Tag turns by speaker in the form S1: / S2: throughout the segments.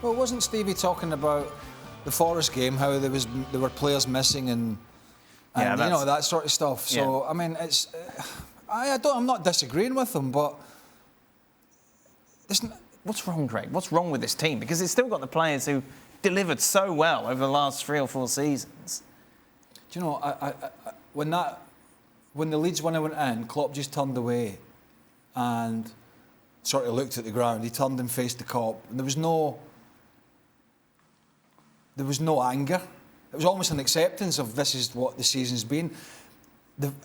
S1: Well, wasn't Stevie talking about the Forest game, how there were players missing and you know, that sort of stuff. So I mean, it's I'm not disagreeing with them, but
S2: what's wrong, Greg? What's wrong with this team? Because it's still got the players who delivered so well over the last 3 or 4 seasons.
S1: Do you know, when the Leeds winner went in, Klopp just turned away and sort of looked at the ground. He turned and faced the cop, and there was no anger. It was almost an acceptance of this is what the season's been.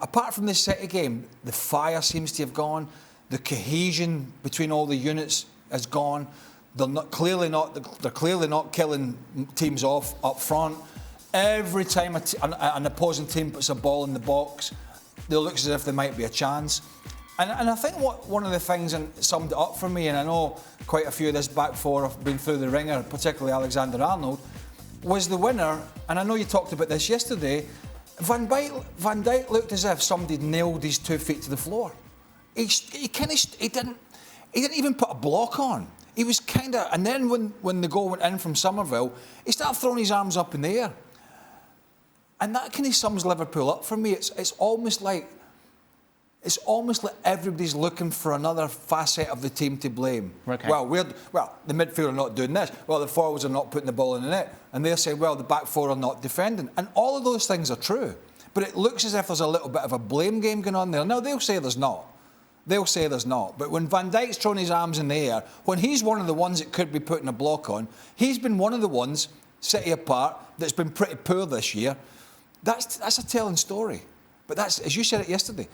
S1: Apart from this City game, the fire seems to have gone. The cohesion between all the units has gone. They're clearly not killing teams off up front. Every time an opposing team puts a ball in the box, it looks as if there might be a chance. And I think one of the things that summed it up for me, and I know quite a few of this back four have been through the ringer, particularly Alexander-Arnold, was the winner. And I know you talked about this yesterday. Van Dijk looked as if somebody nailed his 2 feet to the floor. He didn't even put a block on. He was and then when the goal went in from Somerville, he started throwing his arms up in the air. And that kind of sums Liverpool up for me. It's almost like everybody's looking for another facet of the team to blame.
S2: Okay.
S1: Well, the midfield are not doing this. Well, the forwards are not putting the ball in the net. And they're saying, well, the back four are not defending. And all of those things are true. But it looks as if there's a little bit of a blame game going on there. Now, they'll say there's not. But when Van Dijk's throwing his arms in the air, when he's one of the ones that could be putting a block on, he's been one of the ones, City apart, that's been pretty poor this year. That's a telling story. But that's, as you said it yesterday,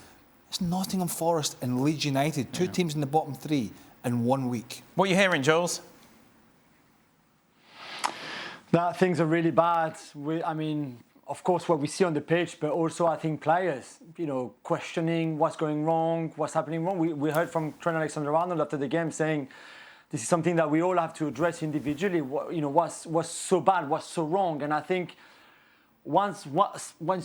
S1: it's Nottingham Forest and Leeds United, 2 teams in the bottom 3 in 1 week.
S2: What are you hearing, Jules?
S3: That things are really bad. Of course, what we see on the pitch, but also I think players, questioning what's going wrong, what's happening wrong. We heard from Trent Alexander-Arnold after the game saying this is something that we all have to address individually. What's so bad, what's so wrong, and I think. Once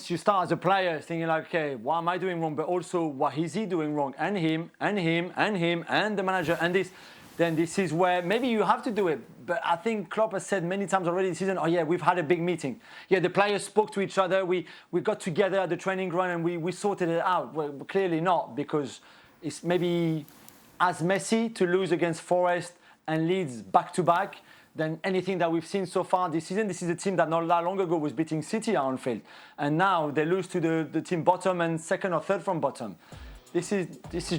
S3: you start as a player thinking like, okay, what am I doing wrong? But also, what is he doing wrong? And him, and him, and him, and the manager, and this. Then this is where maybe you have to do it. But I think Klopp has said many times already this season, oh yeah, we've had a big meeting. Yeah, the players spoke to each other. We got together at the training ground and we sorted it out. Well, clearly not, because it's maybe as messy to lose against Forest and Leeds back-to-back than anything that we've seen so far this season. This is a team that not that long ago was beating City at Anfield. And now they lose to the team bottom and second or third from bottom. This is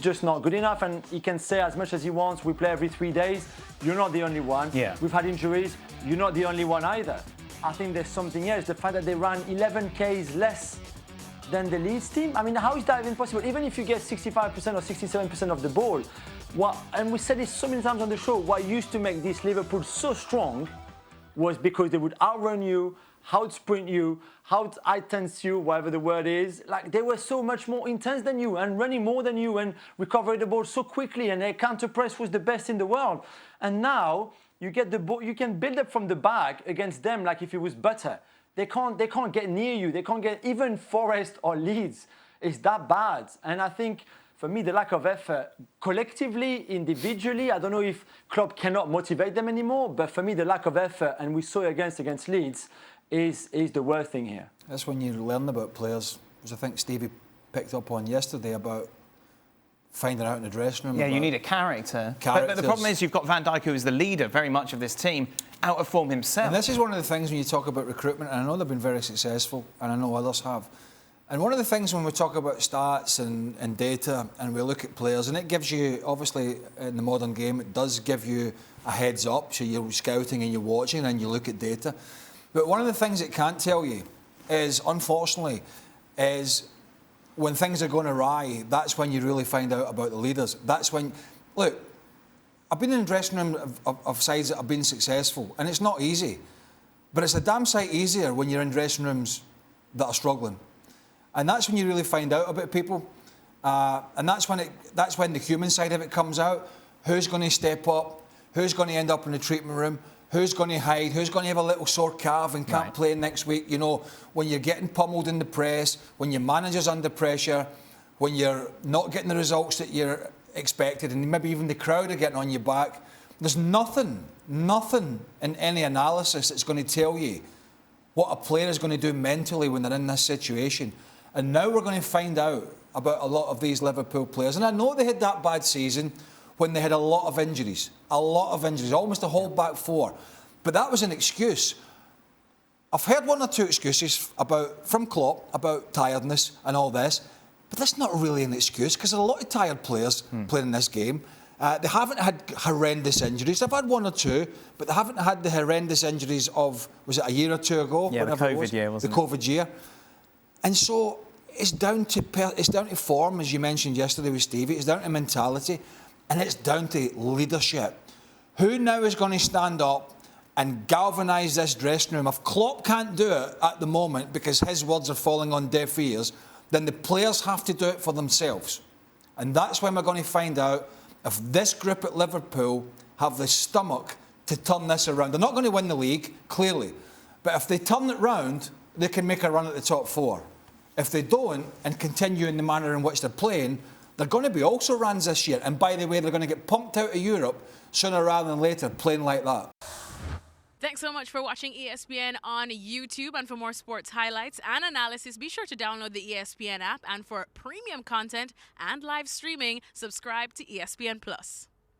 S3: just not good enough, and he can say as much as he wants, we play every 3 days. You're not the only one.
S2: Yeah.
S3: We've had injuries. You're not the only one either. I think there's something else. The fact that they ran 11 Ks less than the Leeds team. I mean, how is that even possible? Even if you get 65% or 67% of the ball, and we said this so many times on the show, what used to make this Liverpool so strong was because they would outrun you, out-sprint you, out-intense you, whatever the word is. Like, they were so much more intense than you and running more than you and recovering the ball so quickly, and their counter-press was the best in the world. And now you get the ball, you can build up from the back against them like if it was butter. They can't get near you. They can't get even Forest or Leeds. It's that bad. And I think, for me, the lack of effort, collectively, individually, I don't know if Klopp cannot motivate them anymore, but for me, the lack of effort, and we saw it against Leeds, is the worst thing here.
S1: That's when you learn about players, as I think Stevie picked up on yesterday, about finding out in the dressing room.
S2: Yeah, you need a character. But the problem is you've got Van Dijk, who is the leader very much of this team, out of form himself.
S1: And this is one of the things when you talk about recruitment, and I know they've been very successful, and I know others have. And one of the things when we talk about stats and data and we look at players, and it gives you, obviously in the modern game, it does give you a heads up, so you're scouting and you're watching and you look at data. But one of the things it can't tell you is, unfortunately, is when things are going awry, that's when you really find out about the leaders. That's when, look, I've been in the dressing room of sides that have been successful, and it's not easy. But it's a damn sight easier when you're in dressing rooms that are struggling. And that's when you really find out about people. And that's when the human side of it comes out. Who's going to step up? Who's going to end up in the treatment room? Who's going to hide? Who's going to have a little sore calf and can't play next week? You know, when you're getting pummeled in the press, when your manager's under pressure, when you're not getting the results that you're expected, and maybe even the crowd are getting on your back. There's nothing nothing in any analysis that's going to tell you what a player is going to do mentally when they're in this situation. And now we're going to find out about a lot of these Liverpool players. And I know they had that bad season when they had a lot of injuries, almost a whole back four. But that was an excuse. I've heard one or two excuses from Klopp about tiredness and all this, but that's not really an excuse because there are a lot of tired players playing in this game. They haven't had horrendous injuries. They've had one or two, but they haven't had the horrendous injuries of, was it a year or two ago?
S2: Yeah, the COVID year, wasn't it?
S1: The COVID year. And so it's down to form, as you mentioned yesterday with Stevie. It's down to mentality, and it's down to leadership. Who now is going to stand up and galvanise this dressing room? If Klopp can't do it at the moment because his words are falling on deaf ears, then the players have to do it for themselves. And that's when we're going to find out if this group at Liverpool have the stomach to turn this around. They're not going to win the league, clearly. But if they turn it round, they can make a run at the top four. If they don't and continue in the manner in which they're playing, they're going to be also rans this year. And by the way, they're going to get pumped out of Europe sooner rather than later, playing like that.
S4: Thanks so much for watching ESPN on YouTube. And for more sports highlights and analysis, be sure to download the ESPN app. And for premium content and live streaming, subscribe to ESPN Plus.